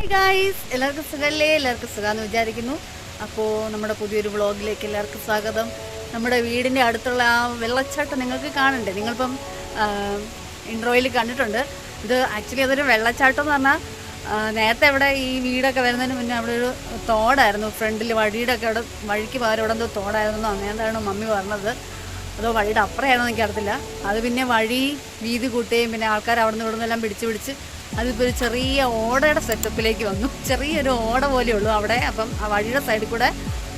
Hi guys, എല്ലാവർക്കും സുഖമല്ലേ? എല്ലാവർക്കും സുഖമെന്ന് വിചാരിക്കുന്നു. അപ്പോൾ നമ്മുടെ പുതിയൊരു വ്ളോഗിലേക്ക് എല്ലാവർക്കും സ്വാഗതം. നമ്മുടെ വീടിൻ്റെ അടുത്തുള്ള ആ വെള്ളച്ചാട്ടം നിങ്ങൾക്ക് കാണണ്ടേ? നിങ്ങളിപ്പം ഇൻട്രോയിൽ കണ്ടിട്ടുണ്ട്. ഇത് ആക്ച്വലി അതൊരു വെള്ളച്ചാട്ടം എന്ന് പറഞ്ഞാൽ നേരത്തെ അവിടെ ഈ വീടൊക്കെ വരുന്നതിന് മുന്നേ അവിടെ ഒരു തോടായിരുന്നു. ഫ്രണ്ടിൽ വഴിയുടെ ഒക്കെ അവിടെ വഴിക്ക് പകരം അവിടെ എന്തോ തോടായിരുന്നു അങ്ങനെന്താണ് മമ്മി പറഞ്ഞത്. അതോ വഴിയുടെ അപ്പുറമായിരുന്നു എനിക്കറിയത്തില്ല. അത് പിന്നെ വഴി വീതി കൂട്ടുകയും പിന്നെ ആൾക്കാർ അവിടെ നിന്ന് ഇവിടെ നിന്നെല്ലാം പിടിച്ച് അതിപ്പോൾ ഒരു ചെറിയ ഓടയുടെ സെറ്റപ്പിലേക്ക് വന്നു. ചെറിയൊരു ഓട പോലെ ഉള്ളൂ അവിടെ. അപ്പം ആ വഴിയുടെ സൈഡിൽ കൂടെ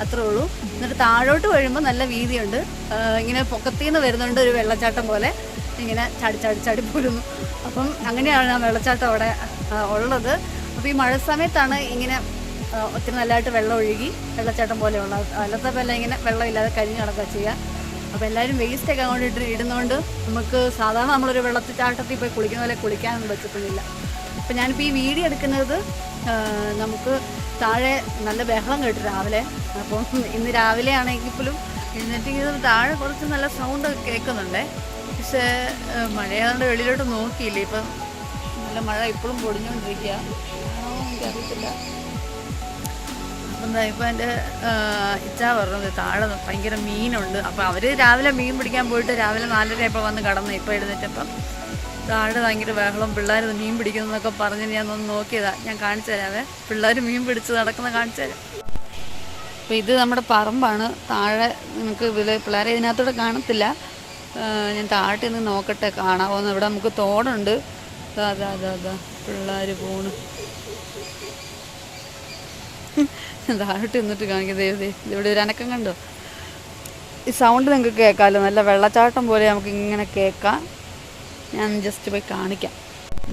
അത്രേ ഉള്ളൂ. എന്നിട്ട് താഴോട്ട് വീഴുമ്പോൾ നല്ല വീതിയുണ്ട്. ഇങ്ങനെ പൊക്കത്തിൽ നിന്ന് വരുന്നുണ്ട് ഒരു വെള്ളച്ചാട്ടം പോലെ, ഇങ്ങനെ ചാടി പോരുന്നു. അപ്പം അങ്ങനെയാണ് ആ വെള്ളച്ചാട്ടം അവിടെ ഉള്ളത്. അപ്പോൾ ഈ മഴ സമയത്താണ് ഇങ്ങനെ ഒത്തിരി നല്ലതായിട്ട് വെള്ളം ഒഴുകി വെള്ളച്ചാട്ടം പോലെയുള്ള, അല്ലാത്തപ്പോൾ എല്ലാം ഇങ്ങനെ വെള്ളമില്ലാതെ കരിഞ്ഞ് കിടക്കുക ചെയ്യുക. അപ്പോൾ എല്ലാവരും വേസ്റ്റൊക്കെ അങ്ങോട്ട് ഇടുന്നതുകൊണ്ട് നമുക്ക് സാധാരണ നമ്മളൊരു വെള്ളച്ചാട്ടത്തിൽ പോയി കുളിക്കുന്ന പോലെ കുളിക്കാനൊന്നും പറ്റത്തില്ല. അപ്പോൾ ഞാനിപ്പോൾ ഈ വീഡിയോ എടുക്കുന്നത് നമുക്ക് താഴെ നല്ല ബഹളം കേട്ടു രാവിലെ. അപ്പോൾ ഇന്ന് രാവിലെ ആണെങ്കിൽ പോലും എഴുന്നേറ്റ് താഴെ കുറച്ച് നല്ല സൗണ്ട് കേൾക്കുന്നുണ്ടേ. പക്ഷേ മഴയാണ്ട് വെളിയിലോട്ട് നോക്കിയില്ലേ. ഇപ്പം നല്ല മഴ ഇപ്പോഴും പൊടിഞ്ഞുകൊണ്ടിരിക്കുക, എനിക്കറിയത്തില്ല. എന്താ ഇപ്പം എൻ്റെ ഇച്ചാ പറഞ്ഞത് താഴെ ഭയങ്കര മീനുണ്ട്. അപ്പോൾ അവർ രാവിലെ മീൻ പിടിക്കാൻ പോയിട്ട് രാവിലെ 4:30 വന്ന് കടന്ന് ഇപ്പോൾ എഴുന്നേറ്റപ്പം താഴെ ഭയങ്കര ബഹളം, പിള്ളേർ മീൻ പിടിക്കുന്നതെന്നൊക്കെ പറഞ്ഞ് ഞാൻ ഒന്ന് നോക്കിയതാണ്. ഞാൻ കാണിച്ചു തരാവേ, പിള്ളേർ മീൻ പിടിച്ച് നടക്കുന്ന കാണിച്ചു തരാം. അപ്പോൾ ഇത് നമ്മുടെ പറമ്പാണ്. താഴെ നമുക്ക് പിള്ളേരെ ഇതിനകത്തൂടെ കാണത്തില്ല. ഞാൻ താഴെ നിന്ന് നോക്കട്ടെ കാണാമോന്ന്. ഇവിടെ നമുക്ക് തോടുണ്ട്. അതാ പിള്ളേർ പോണ്. താഴോട്ട് നിന്നിട്ട് കാണിക്കുന്നത് ഇവിടെ ഒരു അനക്കം കണ്ടോ? ഈ സൗണ്ട് നിങ്ങൾക്ക് കേൾക്കാമല്ലോ, നല്ല വെള്ളച്ചാട്ടം പോലെ നമുക്ക് ഇങ്ങനെ കേൾക്കാം. ഞാൻ ജസ്റ്റ് പോയി കാണിക്കാം.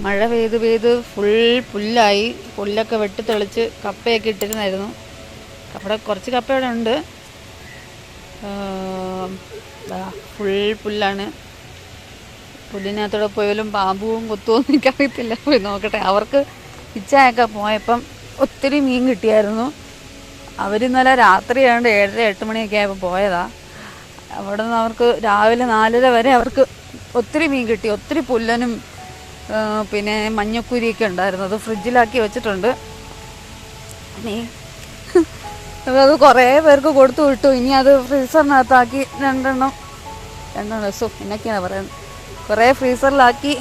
മഴ പെയ്ത് ഫുൾ പുല്ലായി. പുല്ലൊക്കെ വെട്ടിത്തെളിച്ച് കപ്പയൊക്കെ ഇട്ടിരുന്നായിരുന്നു. അവിടെ കുറച്ച് കപ്പ ഇവിടെ ഉണ്ട്. ഫുൾ പുല്ലാണ്. പുല്ലിനകത്തോടെ പോയാലും പാമ്പും കൊത്തുമോന്നും എനിക്കറിയത്തില്ല. പോയി നോക്കട്ടെ. അവർക്ക് ഇച്ചയൊക്കെ പോയപ്പം ഒത്തിരി മീൻ കിട്ടിയായിരുന്നു. അവരിന്നലെ രാത്രിയാണ്ട് 7:30-8 മണിയൊക്കെ ആയപ്പോൾ പോയതാ. അവിടെ നിന്ന് അവർക്ക് രാവിലെ 4:30 വരെ അവർക്ക് ഒത്തിരി മീൻ കിട്ടി. ഒത്തിരി പുല്ലനും പിന്നെ മഞ്ഞക്കുരിയൊക്കെ ഉണ്ടായിരുന്നു. അത് ഫ്രിഡ്ജിലാക്കി വെച്ചിട്ടുണ്ട്. ഇനി അത് കുറേ പേർക്ക് കൊടുത്തു വിട്ടു. ഇനി അത് ഫ്രീസറിനകത്താക്കി രണ്ടെണ്ണം എന്നൊക്കെയാണ് പറയുന്നത്. കുറേ ഫ്രീസറിലാക്കി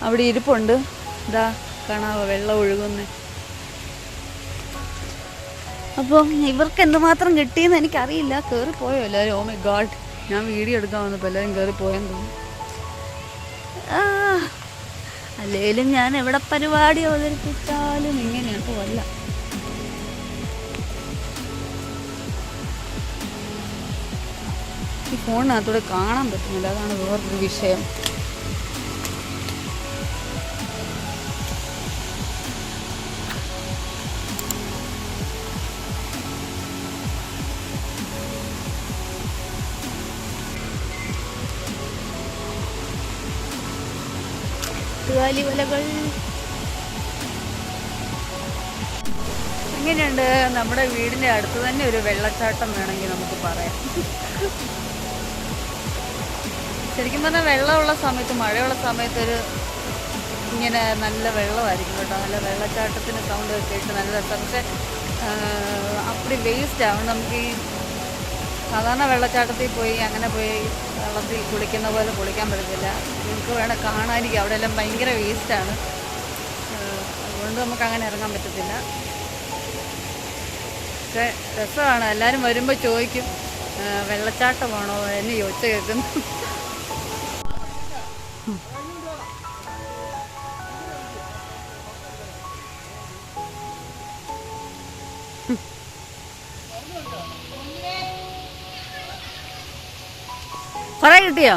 അവിടെ ഇരിപ്പുണ്ട്. ഇതാ കാണാവോ വെള്ളം ഒഴുകുന്നേ. അപ്പോൾ ഇവർക്ക് എന്തുമാത്രം കിട്ടിയെന്ന് എനിക്കറിയില്ല. കയറിപ്പോയോ എല്ലാവരും? ഓ മൈ ഗോഡ്, ഞാൻ വീഡിയോ എടുക്കാൻ വന്നപ്പോൾ എല്ലാവരും കയറിപ്പോയെന്ന് തോന്നുന്നു. അല്ലെങ്കിലും ഞാൻ എവിടെ പരിപാടി അവതരിപ്പിച്ചാലും ഇങ്ങനെയാണ്. അപ്പോൾ അല്ല, ഈ ഫോണിനകത്തൂടെ കാണാൻ പറ്റുന്നില്ല, അതാണ് വേറൊരു വിഷയം. വലകൾ എങ്ങനെയുണ്ട്? നമ്മുടെ വീടിൻ്റെ അടുത്ത് തന്നെ ഒരു വെള്ളച്ചാട്ടം വേണമെങ്കിൽ നമുക്ക് പറയാം. ശരിക്കും പറഞ്ഞാൽ വെള്ളമുള്ള സമയത്ത്, മഴയുള്ള സമയത്ത് ഇങ്ങനെ നല്ല വെള്ളമായിരിക്കും കേട്ടോ. നല്ല വെള്ളച്ചാട്ടത്തിന് സൗണ്ട് കേട്ട് നല്ല രസം. പക്ഷെ അപ്പടി വേസ്റ്റ് ആവും. നമുക്ക് ഈ സാധാരണ വെള്ളച്ചാട്ടത്തിൽ പോയി അങ്ങനെ പോയി വെള്ളത്തിൽ കുളിക്കുന്ന പോലെ കുളിക്കാൻ പറ്റത്തില്ല. നിങ്ങൾക്ക് വേണം കാണാനിരിക്കും. അവിടെ എല്ലാം ഭയങ്കര വേസ്റ്റാണ്. അതുകൊണ്ട് നമുക്ക് അങ്ങനെ ഇറങ്ങാൻ പറ്റത്തില്ല. പക്ഷേ രസമാണ്. എല്ലാവരും വരുമ്പോൾ ചോദിക്കും വെള്ളച്ചാട്ടമാണോ എന്ന് ചോദിച്ചു കേൾക്കുന്നു. കുറേ കിട്ടിയോ?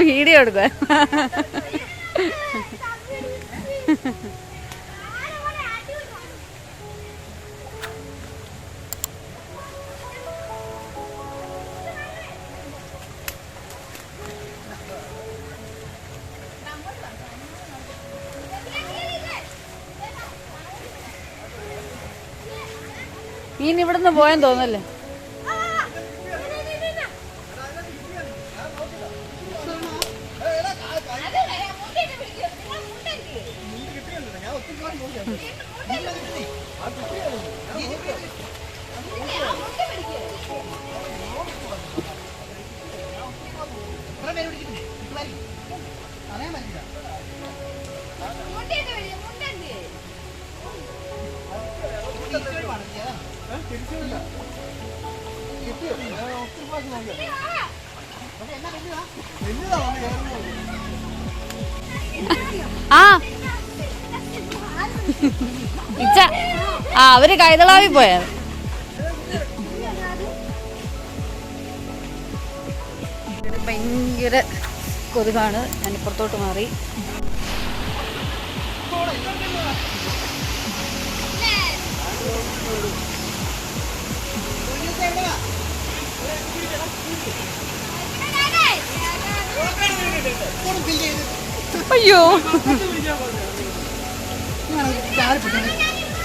വീഡിയോ എടുക്കുക. മീൻ ഇവിടുന്ന് പോയെന്ന് തോന്നല്ലേ? ആ ഇച്ച അവര് കൈതളാവി പോയത്. ഇവിടെ ഭയങ്കര കൊതുകാണ്. ഞാൻ ഇപ്പുറത്തോട്ട് മാറി. അയ്യോ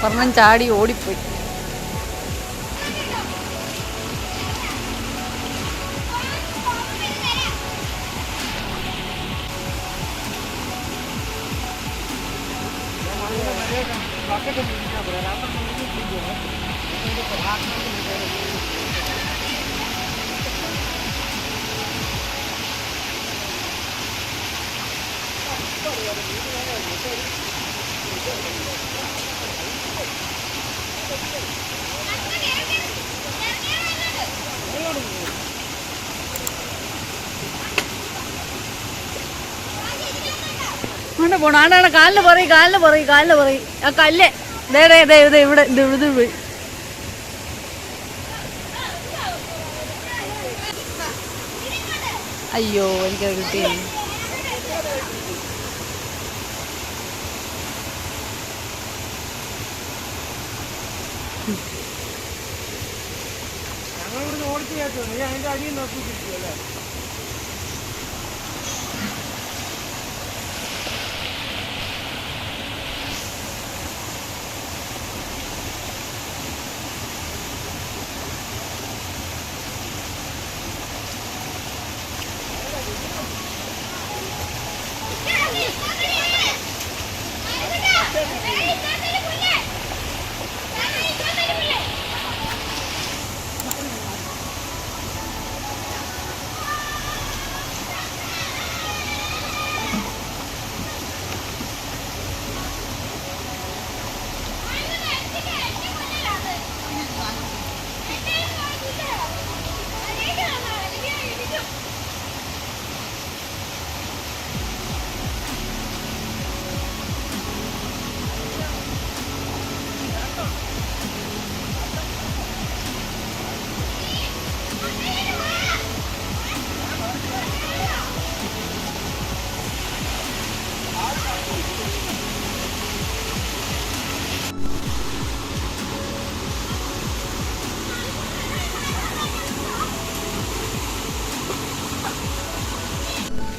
ഒരെണ്ണം ചാടി ഓടിപ്പോയി. അങ്ങനെ പോണ ആണ്ടാണ്. കാലിന് പറയും ആ കല്ല് ഇവിടെ ഇത് പോയി. അയ്യോ എനിക്കത് കിട്ടി. അതിന്റെ അടിയിൽ നോക്കിയിരിക്കുമല്ലേ?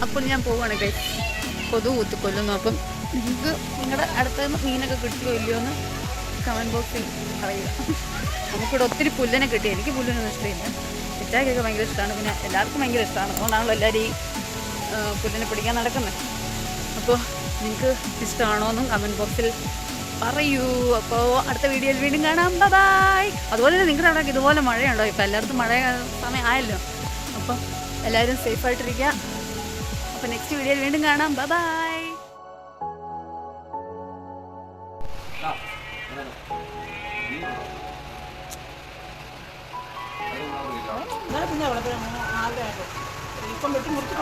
അപ്പോൾ ഞാൻ പോവുകയാണ് ഗൈസ്. കൊതുക് കുത്തിക്കൊല്ലുന്നു. അപ്പം നിങ്ങൾക്ക് നിങ്ങളുടെ അടുത്തുനിന്ന് മീനൊക്കെ കിട്ടുമോ ഇല്ലയോ എന്ന് കമൻറ്റ് ബോക്സിൽ പറയുക. നമുക്കിവിടെ ഒത്തിരി പുല്ലിനെ കിട്ടി. എനിക്ക് പുല്ലിനൊന്നും ഇഷ്ടമില്ല. ചിറ്റാക്കൊക്കെ ഭയങ്കര ഇഷ്ടമാണ്. പിന്നെ എല്ലാവർക്കും ഭയങ്കര ഇഷ്ടമാണ്. അതുകൊണ്ടാണല്ലോ എല്ലാവരും ഈ പുല്ലിനെ പിടിക്കാൻ നടക്കുന്നത്. അപ്പോൾ നിങ്ങൾക്ക് ഇഷ്ടമാണോ എന്നും കമൻറ്റ് ബോക്സിൽ പറയൂ. അപ്പോൾ അടുത്ത വീഡിയോയിൽ വീണ്ടും കാണാം. ബൈ. അതുപോലെ തന്നെ നിങ്ങളുടെ അവിടെ ഇതുപോലെ മഴയുണ്ടോ? ഇപ്പോൾ എല്ലായിടത്തും മഴ സമയം ആയല്ലോ. അപ്പം എല്ലാവരും സേഫായിട്ടിരിക്കുക. അപ്പോൾ നെക്സ്റ്റ് വീഡിയോയിൽ വീണ്ടും കാണാം. ബൈ. ഇപ്പം വെട്ടി മുറിച്ച്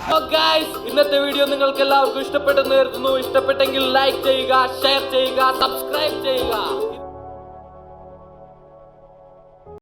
കൊടുക്കാൻ ഇന്നത്തെ വീഡിയോ നിങ്ങൾക്ക് എല്ലാവർക്കും ഇഷ്ടപ്പെട്ടെന്ന് കരുതുന്നു. ഇഷ്ടപ്പെട്ടെങ്കിൽ ലൈക്ക് ചെയ്യുക, ഷെയർ ചെയ്യുക, സബ്സ്ക്രൈബ് ചെയ്യുക.